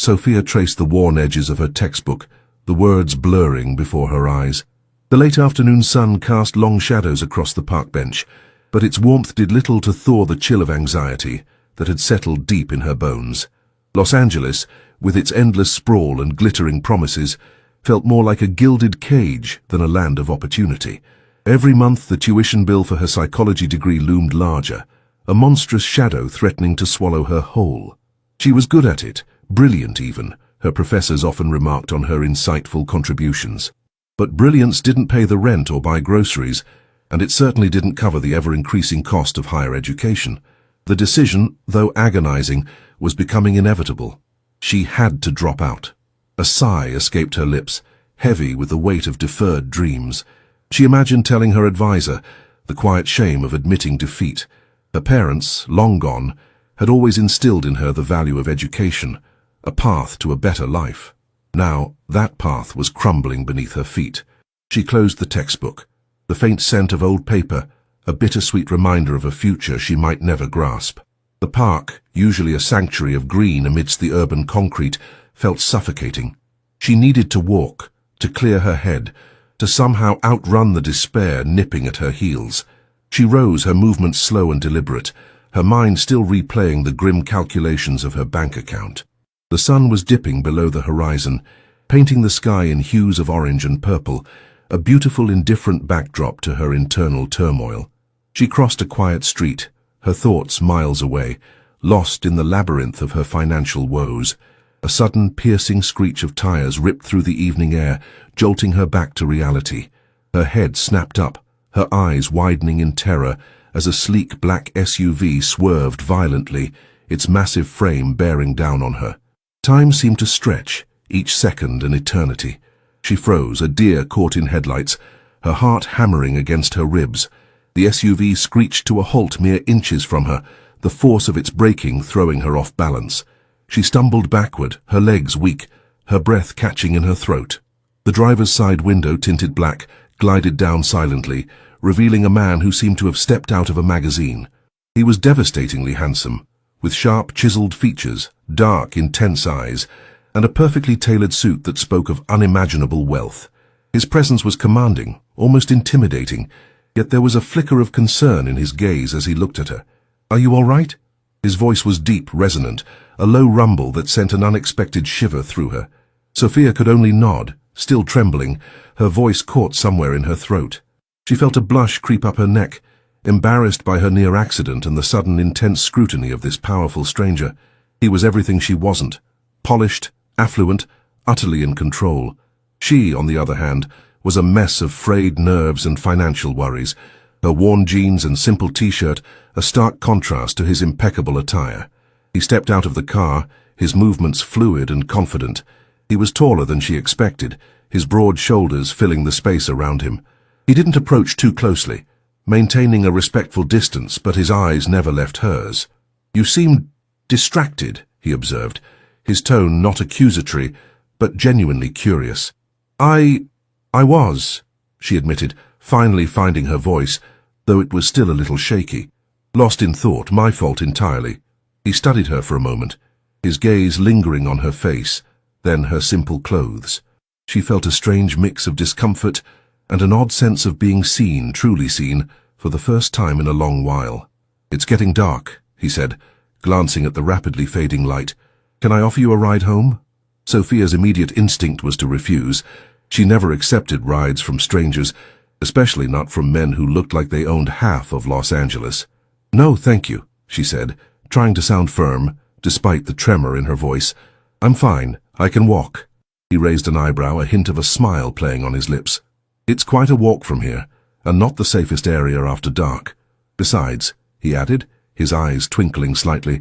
Sophia traced the worn edges of her textbook, the words blurring before her eyes. The late afternoon sun cast long shadows across the park bench, but its warmth did little to thaw the chill of anxiety that had settled deep in her bones. Los Angeles, with its endless sprawl and glittering promises, felt more like a gilded cage than a land of opportunity. Every month the tuition bill for her psychology degree loomed larger, a monstrous shadow threatening to swallow her whole. She was good at it, brilliant even, her professors often remarked on her insightful contributions. But brilliance didn't pay the rent or buy groceries, and it certainly didn't cover the ever-increasing cost of higher education. The decision, though agonizing, was becoming inevitable. She had to drop out. A sigh escaped her lips, heavy with the weight of deferred dreams. She imagined telling her advisor, the quiet shame of admitting defeat. Her parents, long gone, had always instilled in her the value of education, a path to a better life. Now, that path was crumbling beneath her feet. She closed the textbook. The faint scent of old paper, a bittersweet reminder of a future she might never grasp. The park, usually a sanctuary of green amidst the urban concrete, felt suffocating. She needed to walk, to clear her head, to somehow outrun the despair nipping at her heels. She rose, her movements slow and deliberate, her mind still replaying the grim calculations of her bank account. The sun was dipping below the horizon, painting the sky in hues of orange and purple, a beautiful indifferent backdrop to her internal turmoil. She crossed a quiet street, her thoughts miles away, lost in the labyrinth of her financial woes. A sudden piercing screech of tires ripped through the evening air, jolting her back to reality. Her head snapped up, her eyes widening in terror as a sleek black SUV swerved violently, its massive frame bearing down on her. Time seemed to stretch, each second an eternity. She froze, a deer caught in headlights, her heart hammering against her ribs. The SUV screeched to a halt mere inches from her, the force of its braking throwing her off balance. She stumbled backward, her legs weak, her breath catching in her throat. The driver's side window, tinted black, glided down silently, revealing a man who seemed to have stepped out of a magazine. He was devastatingly handsome, with sharp, chiseled features, dark, intense eyes, and a perfectly tailored suit that spoke of unimaginable wealth. His presence was commanding, almost intimidating, yet there was a flicker of concern in his gaze as he looked at her. "Are you all right?" His voice was deep, resonant, a low rumble that sent an unexpected shiver through her. Sophia could only nod, still trembling, her voice caught somewhere in her throat. She felt a blush creep up her neck, embarrassed by her near accident and the sudden intense scrutiny of this powerful stranger. He was everything she wasn't. Polished, affluent, utterly in control. She, on the other hand, was a mess of frayed nerves and financial worries, her worn jeans and simple t-shirt a stark contrast to his impeccable attire. He stepped out of the car, his movements fluid and confident. He was taller than she expected, his broad shoulders filling the space around him. He didn't approach too closely, maintaining a respectful distance, but his eyes never left hers. "You seem distracted," he observed, his tone not accusatory, but genuinely curious. I was," she admitted, finally finding her voice, though it was still a little shaky. "Lost in thought, my fault entirely." He studied her for a moment, his gaze lingering on her face, then her simple clothes. She felt a strange mix of discomfort and an odd sense of being seen, truly seen, for the first time in a long while. "It's getting dark," he said, glancing at the rapidly fading light. "Can I offer you a ride home?" Sophia's immediate instinct was to refuse. She never accepted rides from strangers, especially not from men who looked like they owned half of Los Angeles. "No, thank you," she said, trying to sound firm, despite the tremor in her voice. "I'm fine, I can walk." He raised an eyebrow, a hint of a smile playing on his lips. "It's quite a walk from here, and not the safest area after dark. Besides," he added, his eyes twinkling slightly,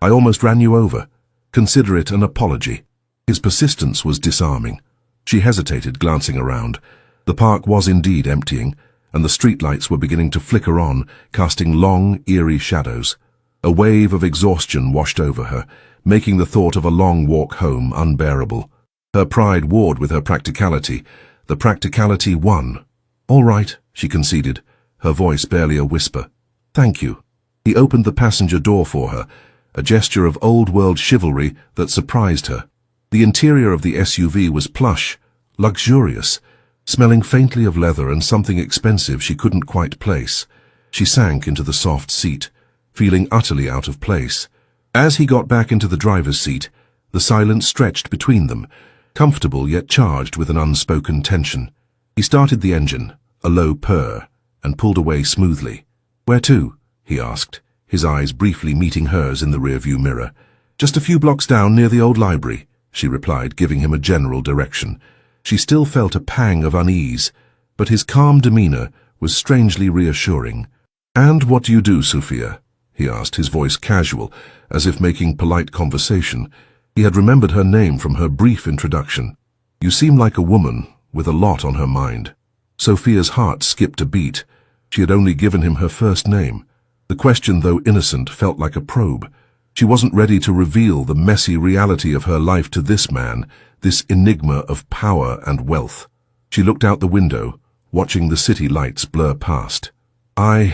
"I almost ran you over. Consider it an apology." His persistence was disarming. She hesitated, glancing around. The park was indeed emptying, and the streetlights were beginning to flicker on, casting long, eerie shadows. A wave of exhaustion washed over her, making the thought of a long walk home unbearable. Her pride warred with her practicality. The practicality won. "All right," she conceded, her voice barely a whisper. "Thank you." He opened the passenger door for her, a gesture of old-world chivalry that surprised her. The interior of the SUV was plush, luxurious, smelling faintly of leather and something expensive she couldn't quite place. She sank into the soft seat, feeling utterly out of place. As he got back into the driver's seat, the silence stretched between them, comfortable yet charged with an unspoken tension. He started the engine, a low purr, and pulled away smoothly. "Where to?" he asked, his eyes briefly meeting hers in the rearview mirror. "Just a few blocks down near the old library," she replied, giving him a general direction. She still felt a pang of unease, but his calm demeanor was strangely reassuring. "And what do you do, Sophia?" he asked, his voice casual, as if making polite conversation. He had remembered her name from her brief introduction. "You seem like a woman with a lot on her mind." Sophia's heart skipped a beat. She had only given him her first name. The question, though innocent, felt like a probe. She wasn't ready to reveal the messy reality of her life to this man, this enigma of power and wealth. She looked out the window, watching the city lights blur past. I'm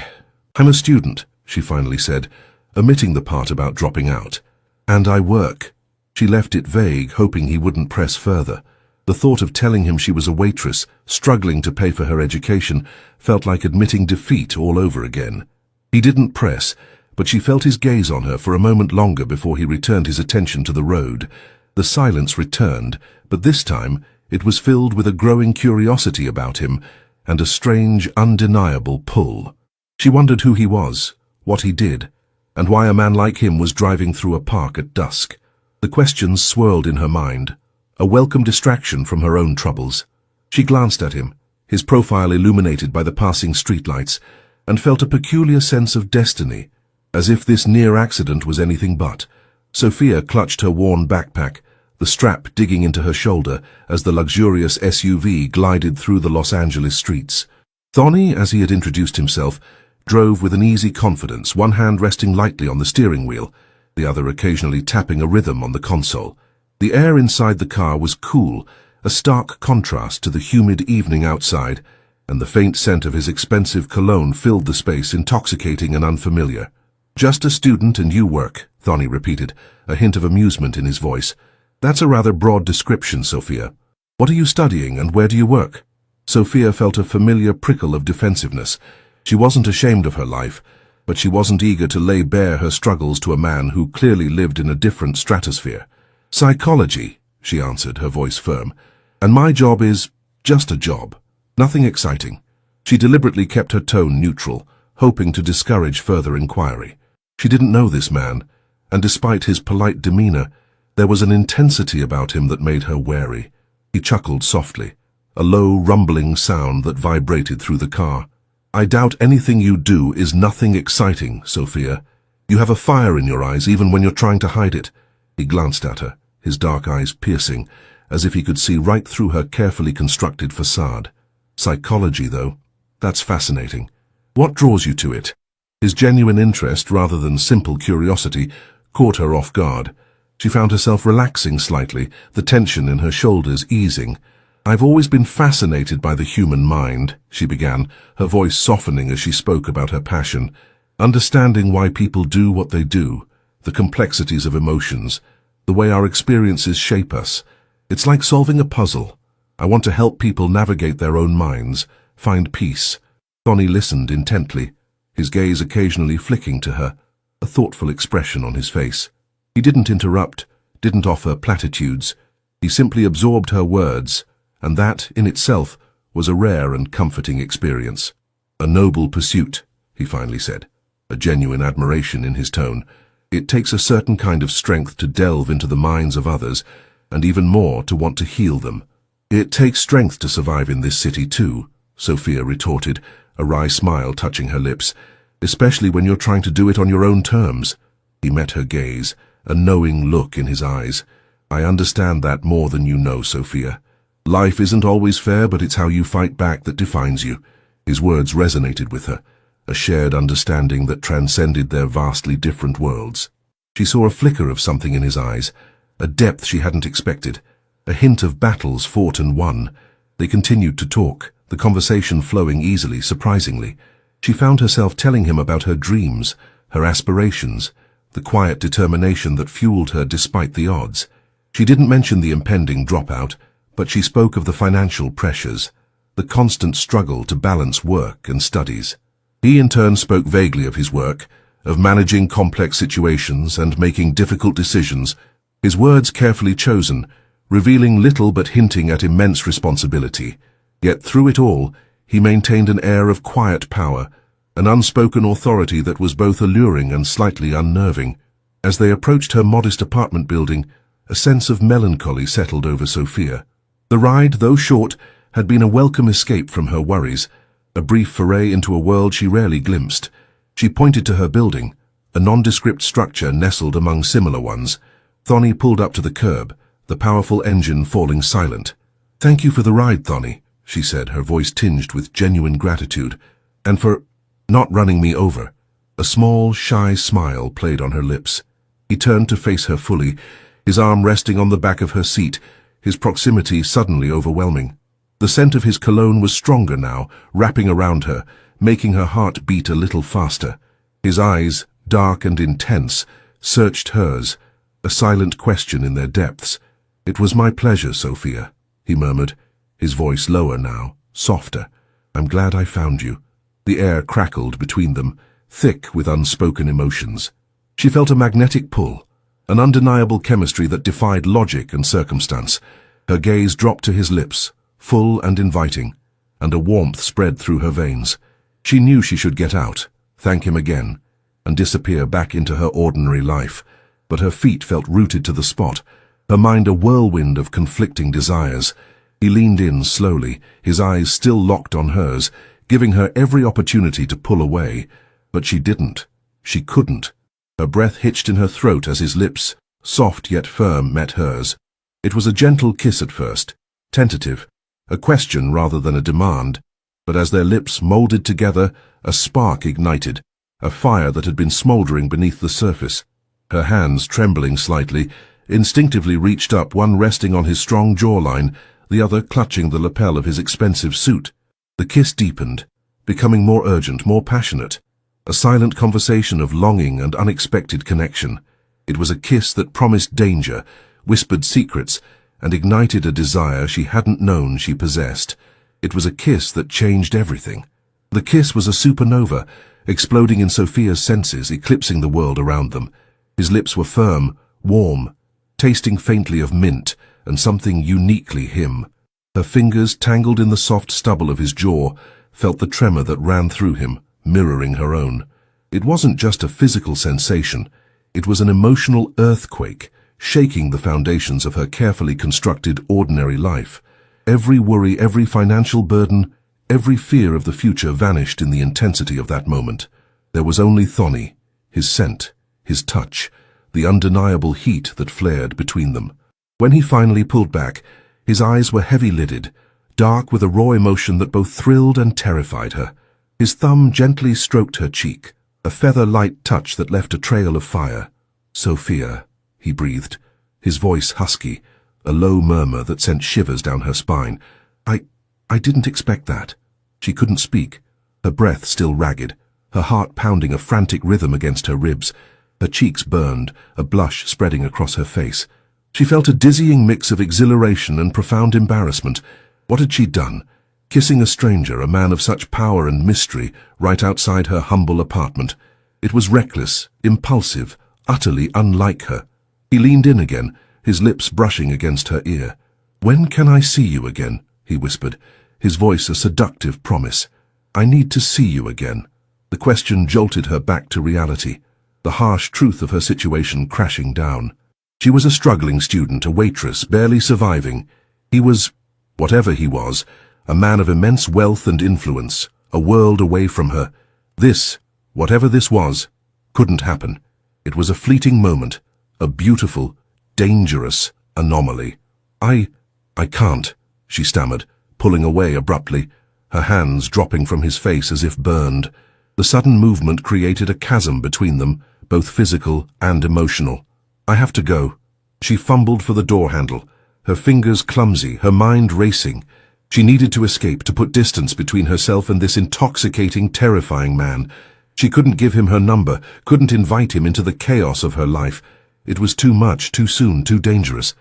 a student," she finally said, omitting the part about dropping out. "And I work." She left it vague, hoping he wouldn't press further. The thought of telling him she was a waitress, struggling to pay for her education, felt like admitting defeat all over again. He didn't press, but she felt his gaze on her for a moment longer before he returned his attention to the road. The silence returned, but this time it was filled with a growing curiosity about him and a strange, undeniable pull. She wondered who he was, what he did, and why a man like him was driving through a park at dusk. The questions swirled in her mind, a welcome distraction from her own troubles. She glanced at him, his profile illuminated by the passing streetlights, and felt a peculiar sense of destiny, as if this near accident was anything but. Sophia clutched her worn backpack, the strap digging into her shoulder as the luxurious SUV glided through the Los Angeles streets. Thorny, as he had introduced himself, drove with an easy confidence, one hand resting lightly on the steering wheel, the other occasionally tapping a rhythm on the console. The air inside the car was cool, a stark contrast to the humid evening outside, and the faint scent of his expensive cologne filled the space, intoxicating and unfamiliar. "Just a student and you work," Thorny repeated, a hint of amusement in his voice. "That's a rather broad description, Sophia. What are you studying and where do you work?" Sophia felt a familiar prickle of defensiveness. She wasn't ashamed of her life, but she wasn't eager to lay bare her struggles to a man who clearly lived in a different stratosphere. "Psychology," she answered, her voice firm. "And my job is just a job. Nothing exciting." She deliberately kept her tone neutral, hoping to discourage further inquiry. She didn't know this man, and despite his polite demeanor, there was an intensity about him that made her wary. He chuckled softly, a low, rumbling sound that vibrated through the car. "I doubt anything you do is nothing exciting, Sophia. You have a fire in your eyes even when you're trying to hide it." He glanced at her, his dark eyes piercing, as if he could see right through her carefully constructed facade. "Psychology, though. That's fascinating. What draws you to it?" His genuine interest, rather than simple curiosity, caught her off guard. She found herself relaxing slightly, the tension in her shoulders easing. "I've always been fascinated by the human mind," she began, her voice softening as she spoke about her passion. "Understanding why people do what they do, the complexities of emotions, the way our experiences shape us. It's like solving a puzzle. I want to help people navigate their own minds, find peace." Thorny listened intently, his gaze occasionally flicking to her, a thoughtful expression on his face. He didn't interrupt, didn't offer platitudes. He simply absorbed her words, and that, in itself, was a rare and comforting experience. "A noble pursuit," he finally said, a genuine admiration in his tone. "It takes a certain kind of strength to delve into the minds of others, and even more to want to heal them." "It takes strength to survive in this city too," Sophia retorted, a wry smile touching her lips, "especially when you're trying to do it on your own terms." He met her gaze, a knowing look in his eyes. "I understand that more than you know, Sophia. Life isn't always fair, but it's how you fight back that defines you." His words resonated with her, a shared understanding that transcended their vastly different worlds. She saw a flicker of something in his eyes, a depth she hadn't expected, a hint of battles fought and won. They continued to talk, the conversation flowing easily, surprisingly. She found herself telling him about her dreams, her aspirations, the quiet determination that fueled her despite the odds. She didn't mention the impending dropout, but she spoke of the financial pressures, the constant struggle to balance work and studies. He in turn spoke vaguely of his work, of managing complex situations and making difficult decisions, his words carefully chosen, revealing little but hinting at immense responsibility. Yet through it all, he maintained an air of quiet power, an unspoken authority that was both alluring and slightly unnerving. As they approached her modest apartment building, a sense of melancholy settled over Sophia. The ride, though short, had been a welcome escape from her worries, a brief foray into a world she rarely glimpsed. She pointed to her building, a nondescript structure nestled among similar ones. Thorny pulled up to the curb, the powerful engine falling silent. "Thank you for the ride, Thorny," she said, her voice tinged with genuine gratitude, "and for not running me over." A small, shy smile played on her lips. He turned to face her fully, his arm resting on the back of her seat, his proximity suddenly overwhelming. The scent of his cologne was stronger now, wrapping around her, making her heart beat a little faster. His eyes, dark and intense, searched hers, a silent question in their depths. "It was my pleasure, Sophia," he murmured, his voice lower now, softer. "I'm glad I found you." The air crackled between them, thick with unspoken emotions. She felt a magnetic pull, an undeniable chemistry that defied logic and circumstance. Her gaze dropped to his lips, full and inviting, and a warmth spread through her veins. She knew she should get out, thank him again, and disappear back into her ordinary life, but her feet felt rooted to the spot, her mind a whirlwind of conflicting desires. He leaned in slowly, his eyes still locked on hers, giving her every opportunity to pull away, but she didn't. She couldn't. Her breath hitched in her throat as his lips, soft yet firm, met hers. It was a gentle kiss at first, tentative, a question rather than a demand, but as their lips molded together, a spark ignited, a fire that had been smoldering beneath the surface. Her hands, trembling slightly, instinctively reached up, one resting on his strong jawline, the other clutching the lapel of his expensive suit. The kiss deepened, becoming more urgent, more passionate, a silent conversation of longing and unexpected connection. It was a kiss that promised danger, whispered secrets, and ignited a desire she hadn't known she possessed. It was a kiss that changed everything. The kiss was a supernova, exploding in Sophia's senses, eclipsing the world around them. His lips were firm, warm, tasting faintly of mint and something uniquely him. Her fingers, tangled in the soft stubble of his jaw, felt the tremor that ran through him, mirroring her own. It wasn't just a physical sensation. It was an emotional earthquake, shaking the foundations of her carefully constructed ordinary life. Every worry, every financial burden, every fear of the future vanished in the intensity of that moment. There was only Thorny, his scent, his touch, the undeniable heat that flared between them. When he finally pulled back, his eyes were heavy-lidded, dark with a raw emotion that both thrilled and terrified her. His thumb gently stroked her cheek, a feather-light touch that left a trail of fire. "Sophia," he breathed, his voice husky, a low murmur that sent shivers down her spine. I didn't expect that." She couldn't speak, her breath still ragged, her heart pounding a frantic rhythm against her ribs. Her cheeks burned, a blush spreading across her face. She felt a dizzying mix of exhilaration and profound embarrassment. What had she done? Kissing a stranger, a man of such power and mystery, right outside her humble apartment. It was reckless, impulsive, utterly unlike her. He leaned in again, his lips brushing against her ear. "When can I see you again?" he whispered, his voice a seductive promise. "I need to see you again." The question jolted her back to reality, the harsh truth of her situation crashing down. She was a struggling student, a waitress, barely surviving. He was, whatever he was, a man of immense wealth and influence, a world away from her. This, whatever this was, couldn't happen. It was a fleeting moment, a beautiful, dangerous anomaly. I can't," she stammered, pulling away abruptly, her hands dropping from his face as if burned. The sudden movement created a chasm between them, both physical and emotional. "I have to go." She fumbled for the door handle, her fingers clumsy, her mind racing. She needed to escape, to put distance between herself and this intoxicating, terrifying man. She couldn't give him her number, couldn't invite him into the chaos of her life. It was too much, too soon, too dangerous.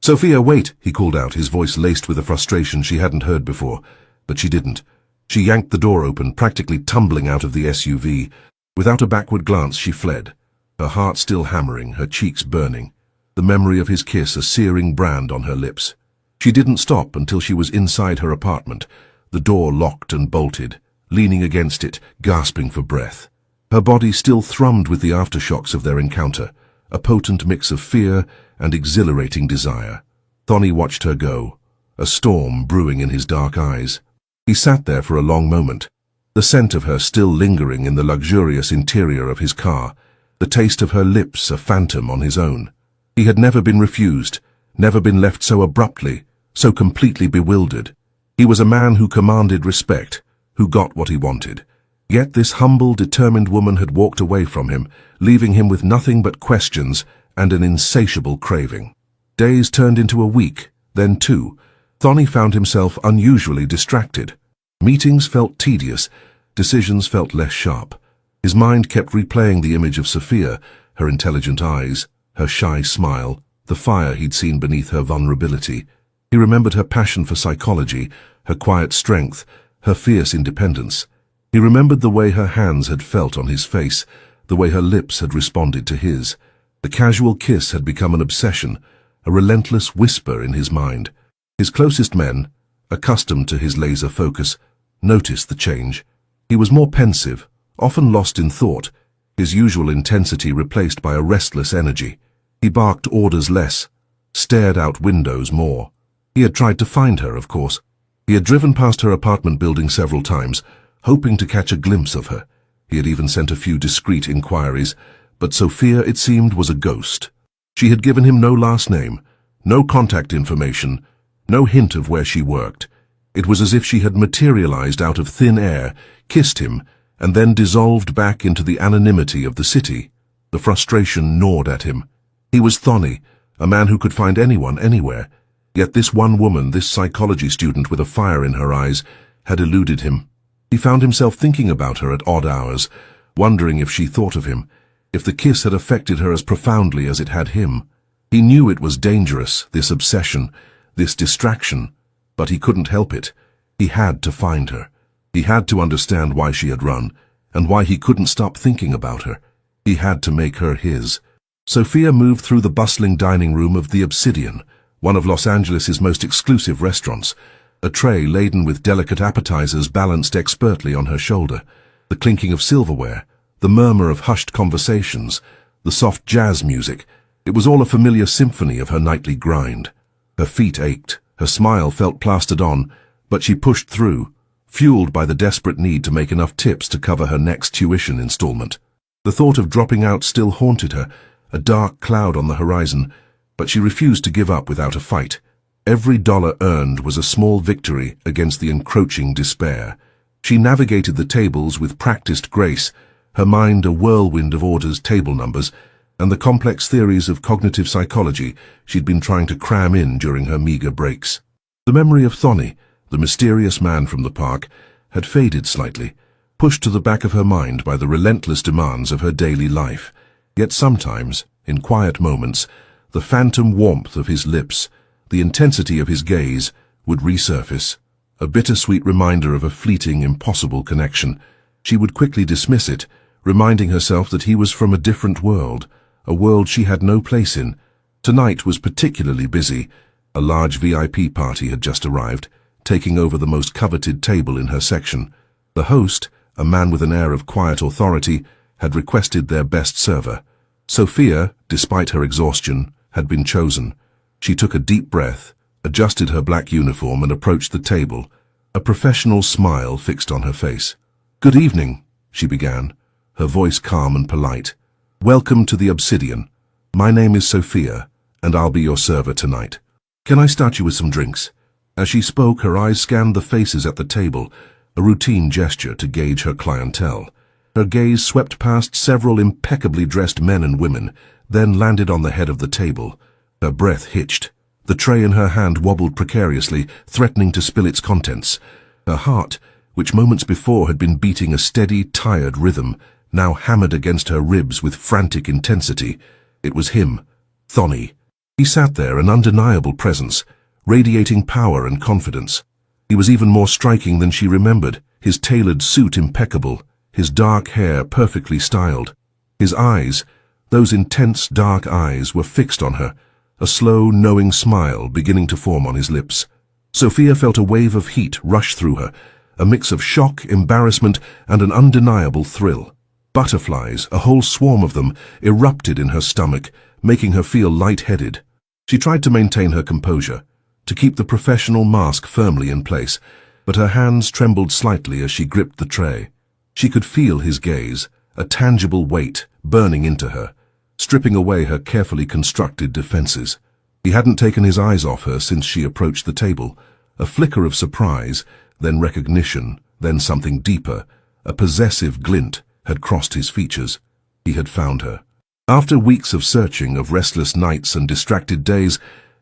"Sophia, wait," he called out, his voice laced with a frustration she hadn't heard before. But she didn't. She yanked the door open, practically tumbling out of the SUV. Without a backward glance, she fled, her heart still hammering, her cheeks burning, the memory of his kiss a searing brand on her lips. She didn't stop until she was inside her apartment, the door locked and bolted, leaning against it, gasping for breath. Her body still thrummed with the aftershocks of their encounter, a potent mix of fear and exhilarating desire. Thonny watched her go, a storm brewing in his dark eyes. He sat there for a long moment, the scent of her still lingering in the luxurious interior of his car, the taste of her lips a phantom on his own. He had never been refused, never been left so abruptly, so completely bewildered. He was a man who commanded respect, who got what he wanted. Yet this humble, determined woman had walked away from him, leaving him with nothing but questions and an insatiable craving. Days turned into a week, then two. Thonny found himself unusually distracted. Meetings felt tedious, decisions felt less sharp. His mind kept replaying the image of Sophia, her intelligent eyes, her shy smile, the fire he'd seen beneath her vulnerability. He remembered her passion for psychology, her quiet strength, her fierce independence. He remembered the way her hands had felt on his face, the way her lips had responded to his. The casual kiss had become an obsession, a relentless whisper in his mind. His closest men, accustomed to his laser focus, noticed the change. He was more pensive, often lost in thought, his usual intensity replaced by a restless energy. He barked orders less, stared out windows more. He had tried to find her, of course. He had driven past her apartment building several times, hoping to catch a glimpse of her. He had even sent a few discreet inquiries, but Sophia, it seemed, was a ghost. She had given him no last name, no contact information, no hint of where she worked. It was as if she had materialized out of thin air, kissed him, and then dissolved back into the anonymity of the city. The frustration gnawed at him. He was Thonny, a man who could find anyone, anywhere. Yet this one woman, this psychology student with a fire in her eyes, had eluded him. He found himself thinking about her at odd hours, wondering if she thought of him, if the kiss had affected her as profoundly as it had him. He knew it was dangerous, this obsession, this distraction, but he couldn't help it. He had to find her. He had to understand why she had run, and why he couldn't stop thinking about her. He had to make her his. Sophia moved through the bustling dining room of the Obsidian, one of Los Angeles's most exclusive restaurants. A tray laden with delicate appetizers balanced expertly on her shoulder. The clinking of silverware, the murmur of hushed conversations, the soft jazz music. It was all a familiar symphony of her nightly grind. Her feet ached, her smile felt plastered on, but she pushed through, fueled by the desperate need to make enough tips to cover her next tuition installment. The thought of dropping out still haunted her, a dark cloud on the horizon, but she refused to give up without a fight. Every dollar earned was a small victory against the encroaching despair. She navigated the tables with practiced grace, her mind a whirlwind of orders, table numbers, and the complex theories of cognitive psychology she'd been trying to cram in during her meager breaks. The memory of Thonny, the mysterious man from the park, had faded slightly, pushed to the back of her mind by the relentless demands of her daily life. Yet sometimes, in quiet moments, the phantom warmth of his lips, the intensity of his gaze, would resurface, a bittersweet reminder of a fleeting, impossible connection. She would quickly dismiss it, reminding herself that he was from a different world, a world she had no place in. Tonight was particularly busy. A large VIP party had just arrived, taking over the most coveted table in her section. The host, a man with an air of quiet authority, had requested their best server. Sophia, despite her exhaustion, had been chosen. She took a deep breath, adjusted her black uniform and approached the table, a professional smile fixed on her face. "Good evening," she began, her voice calm and polite. "Welcome to the Obsidian. My name is Sophia, and I'll be your server tonight. Can I start you with some drinks?" As she spoke, her eyes scanned the faces at the table, a routine gesture to gauge her clientele. Her gaze swept past several impeccably dressed men and women, then landed on the head of the table. Her breath hitched. The tray in her hand wobbled precariously, threatening to spill its contents. Her heart, which moments before had been beating a steady, tired rhythm, now hammered against her ribs with frantic intensity. It was him, Thonny. He sat there, an undeniable presence, radiating power and confidence. He was even more striking than she remembered, his tailored suit impeccable, his dark hair perfectly styled. His eyes, those intense dark eyes, were fixed on her, a slow, knowing smile beginning to form on his lips. Sophia felt a wave of heat rush through her, a mix of shock, embarrassment, and an undeniable thrill. Butterflies, a whole swarm of them, erupted in her stomach, making her feel light-headed. She tried to maintain her composure, to keep the professional mask firmly in place, but her hands trembled slightly as she gripped the tray. She could feel his gaze, a tangible weight, burning into her, stripping away her carefully constructed defenses. He hadn't taken his eyes off her since she approached the table. A flicker of surprise, then recognition, then something deeper, a possessive glint, had crossed his features. He had found her. After weeks of searching, of restless nights and distracted days,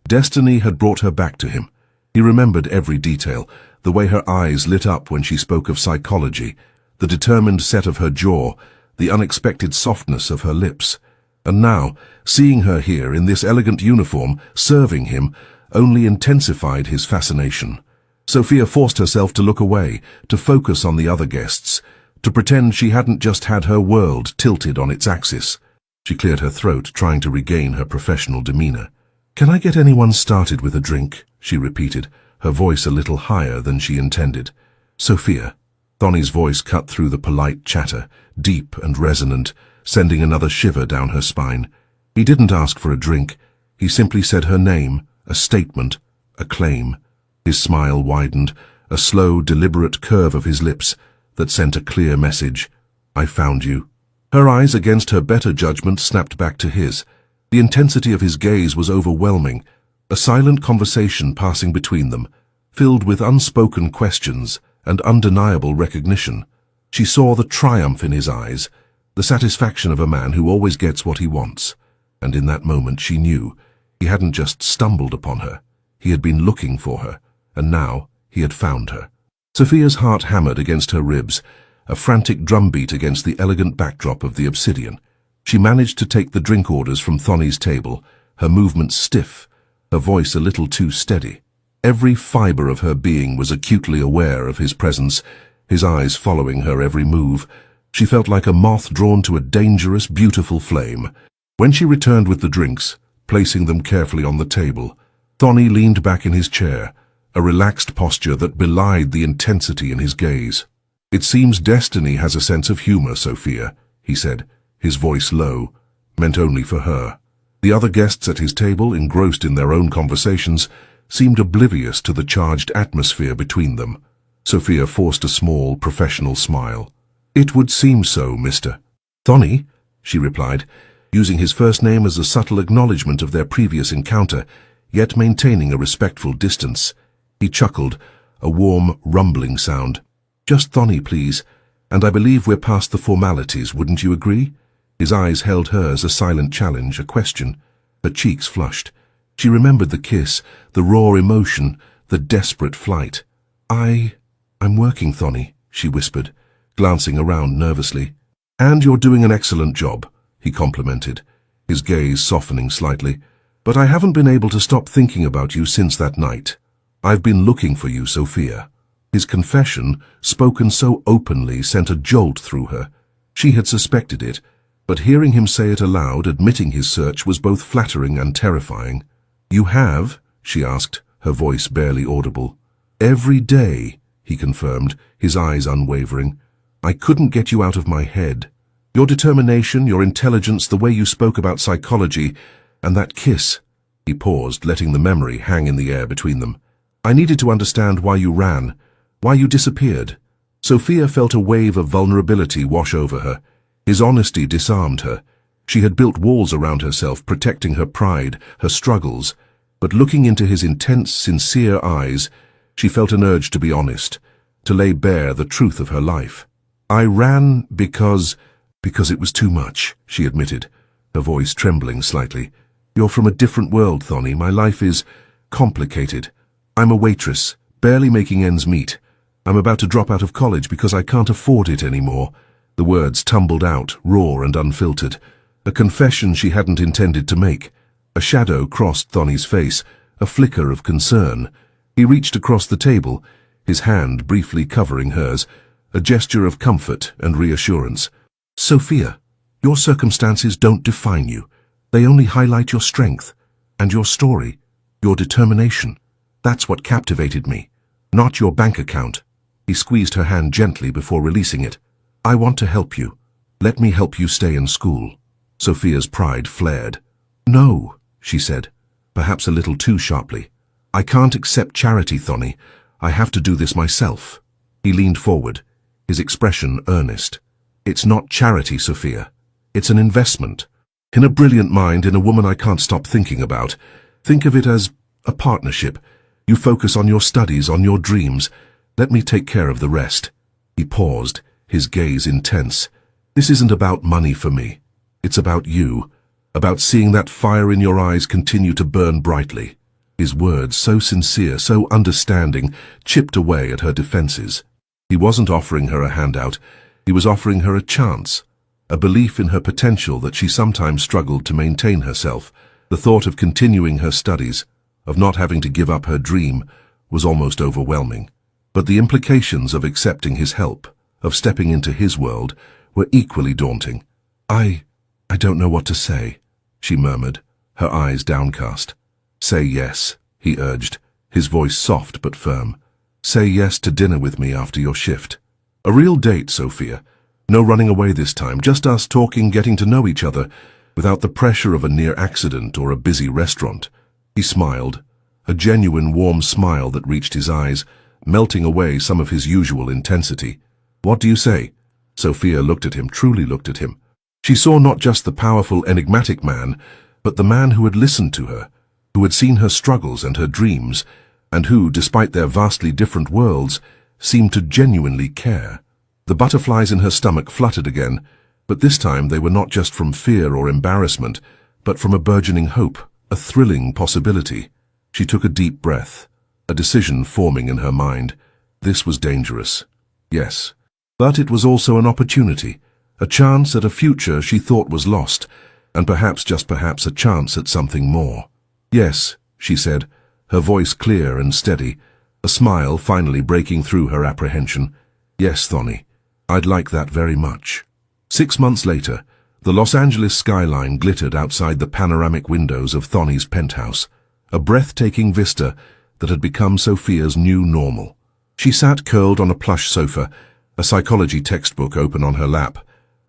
destiny had brought her back to him. He remembered every detail, the way her eyes lit up when she spoke of psychology, the determined set of her jaw, the unexpected softness of her lips. And now, seeing her here in this elegant uniform, serving him, only intensified his fascination. Sophia forced herself to look away, to focus on the other guests, to pretend she hadn't just had her world tilted on its axis. She cleared her throat, trying to regain her professional demeanor. "Can I get anyone started with a drink?" she repeated, her voice a little higher than she intended. "Sophia." Thonny's voice cut through the polite chatter, deep and resonant, sending another shiver down her spine. He didn't ask for a drink. He simply said her name, a statement, a claim. His smile widened, a slow, deliberate curve of his lips that sent a clear message. "I found you." Her eyes, against her better judgment, snapped back to his. The intensity of his gaze was overwhelming, a silent conversation passing between them, filled with unspoken questions and undeniable recognition. She saw the triumph in his eyes, the satisfaction of a man who always gets what he wants. And in that moment she knew he hadn't just stumbled upon her, he had been looking for her, and now he had found her. Sophia's heart hammered against her ribs, a frantic drumbeat against the elegant backdrop of the obsidian. She managed to take the drink orders from Thonny's table, her movements stiff, her voice a little too steady. Every fiber of her being was acutely aware of his presence, his eyes following her every move. She felt like a moth drawn to a dangerous, beautiful flame. When she returned with the drinks, placing them carefully on the table, Thonny leaned back in his chair, a relaxed posture that belied the intensity in his gaze. "It seems destiny has a sense of humor, Sophia," he said, his voice low, meant only for her. The other guests at his table, engrossed in their own conversations, seemed oblivious to the charged atmosphere between them. Sophia forced a small, professional smile. "It would seem so, Mr. Thonny," she replied, using his first name as a subtle acknowledgement of their previous encounter, yet maintaining a respectful distance. He chuckled, a warm, rumbling sound. "Just Thonny, please, and I believe we're past the formalities, wouldn't you agree?" His eyes held hers, a silent challenge, a question. Her cheeks flushed. She remembered the kiss, the raw emotion, the desperate flight. I'm working, Thonny," she whispered, glancing around nervously. "And you're doing an excellent job," he complimented, his gaze softening slightly. "But I haven't been able to stop thinking about you since that night. I've been looking for you, Sophia." His confession, spoken so openly, sent a jolt through her. She had suspected it, but hearing him say it aloud, admitting his search, was both flattering and terrifying. "You have?" she asked, her voice barely audible. "Every day," he confirmed, his eyes unwavering. "I couldn't get you out of my head. Your determination, your intelligence, the way you spoke about psychology, and that kiss." He paused, letting the memory hang in the air between them. "I needed to understand why you ran, why you disappeared." Sophia felt a wave of vulnerability wash over her. His honesty disarmed her. She had built walls around herself, protecting her pride, her struggles, but looking into his intense, sincere eyes, she felt an urge to be honest, to lay bare the truth of her life. "I ran because it was too much," she admitted, her voice trembling slightly. "You're from a different world, Thonny. My life is complicated. I'm a waitress, barely making ends meet. I'm about to drop out of college because I can't afford it anymore." The words tumbled out, raw and unfiltered, a confession she hadn't intended to make. A shadow crossed Thonny's face, a flicker of concern. He reached across the table, his hand briefly covering hers, a gesture of comfort and reassurance. Sophia, your circumstances don't define you. They only highlight your strength and your story, your determination. That's what captivated me, not your bank account. He squeezed her hand gently before releasing it. I want to help you. Let me help you stay in school. Sophia's pride flared. No, she said, perhaps a little too sharply. I can't accept charity, Thonny. I have to do this myself. He leaned forward, his expression earnest. It's not charity, Sophia. It's an investment. In a brilliant mind, in a woman I can't stop thinking about. Think of it as a partnership. You focus on your studies, on your dreams. Let me take care of the rest. He paused, his gaze intense. This isn't about money for me. It's about you, about seeing that fire in your eyes continue to burn brightly. His words, so sincere, so understanding, chipped away at her defenses. He wasn't offering her a handout. He was offering her a chance, a belief in her potential that she sometimes struggled to maintain herself. The thought of continuing her studies, of not having to give up her dream, was almost overwhelming. But the implications of accepting his help, of stepping into his world, were equally daunting. I don't know what to say, she murmured, her eyes downcast. Say yes, he urged, his voice soft but firm. Say yes to dinner with me after your shift. A real date, Sophia. No running away this time, just us talking, getting to know each other, without the pressure of a near accident or a busy restaurant. He smiled, a genuine warm smile that reached his eyes, melting away some of his usual intensity. What do you say? Sophia looked at him, truly looked at him. She saw not just the powerful, enigmatic man, but the man who had listened to her, who had seen her struggles and her dreams, and who, despite their vastly different worlds, seemed to genuinely care. The butterflies in her stomach fluttered again, but this time they were not just from fear or embarrassment, but from a burgeoning hope, a thrilling possibility. She took a deep breath, a decision forming in her mind. This was dangerous. Yes. But it was also an opportunity, a chance at a future she thought was lost, and perhaps, just perhaps, a chance at something more. Yes, she said, her voice clear and steady, a smile finally breaking through her apprehension. Yes, Thonny, I'd like that very much. 6 months later, the Los Angeles skyline glittered outside the panoramic windows of Thonny's penthouse, a breathtaking vista that had become Sophia's new normal. She sat curled on a plush sofa, a psychology textbook open on her lap,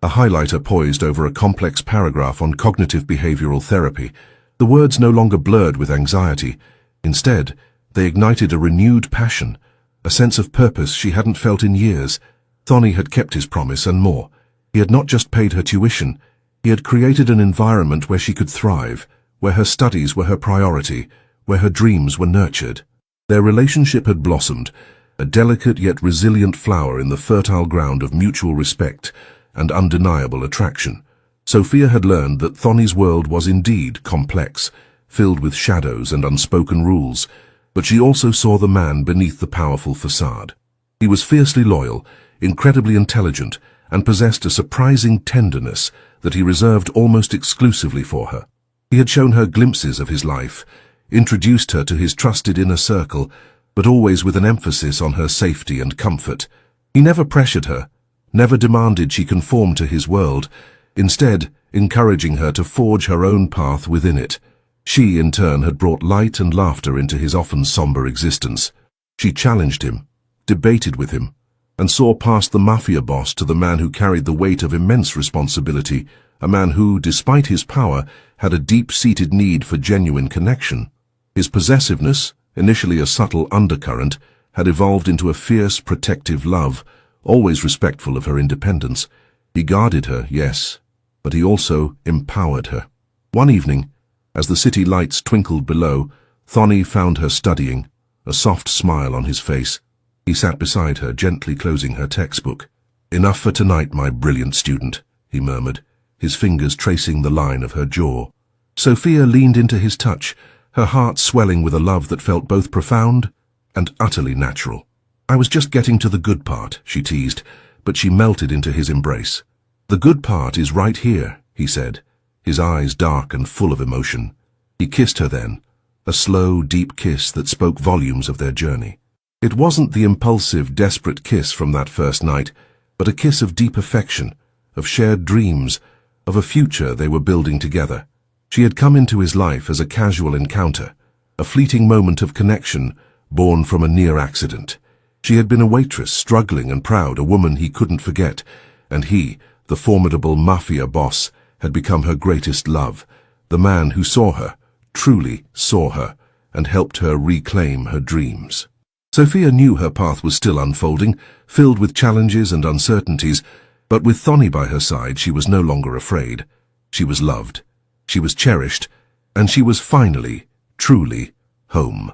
a highlighter poised over a complex paragraph on cognitive behavioral therapy. The words no longer blurred with anxiety. Instead, they ignited a renewed passion, a sense of purpose she hadn't felt in years. Thonny had kept his promise and more. He had not just paid her tuition, he had created an environment where she could thrive, where her studies were her priority, where her dreams were nurtured. Their relationship had blossomed, a delicate yet resilient flower in the fertile ground of mutual respect and undeniable attraction. Sophia had learned that Thonny's world was indeed complex, filled with shadows and unspoken rules, but she also saw the man beneath the powerful facade. He was fiercely loyal, incredibly intelligent, and possessed a surprising tenderness that he reserved almost exclusively for her. He had shown her glimpses of his life, introduced her to his trusted inner circle, but always with an emphasis on her safety and comfort. He never pressured her, never demanded she conform to his world, instead encouraging her to forge her own path within it. She, in turn, had brought light and laughter into his often somber existence. She challenged him, debated with him, and saw past the Mafia boss to the man who carried the weight of immense responsibility, a man who, despite his power, had a deep-seated need for genuine connection. His possessiveness, initially a subtle undercurrent, had evolved into a fierce, protective love, always respectful of her independence. He guarded her, yes, but he also empowered her. One evening, as the city lights twinkled below, Thonny found her studying, a soft smile on his face. He sat beside her, gently closing her textbook. "Enough for tonight, my brilliant student," he murmured, his fingers tracing the line of her jaw. Sophia leaned into his touch, her heart swelling with a love that felt both profound and utterly natural. "I was just getting to the good part," she teased, but she melted into his embrace. "The good part is right here," he said, his eyes dark and full of emotion. He kissed her then, a slow, deep kiss that spoke volumes of their journey. It wasn't the impulsive, desperate kiss from that first night, but a kiss of deep affection, of shared dreams, of a future they were building together. She had come into his life as a casual encounter, a fleeting moment of connection born from a near accident. She had been a waitress, struggling and proud, a woman he couldn't forget, and he, the formidable Mafia boss, had become her greatest love, the man who saw her, truly saw her, and helped her reclaim her dreams. Sophia knew her path was still unfolding, filled with challenges and uncertainties, but with Thonny by her side she was no longer afraid. She was loved, she was cherished, and she was finally, truly, home.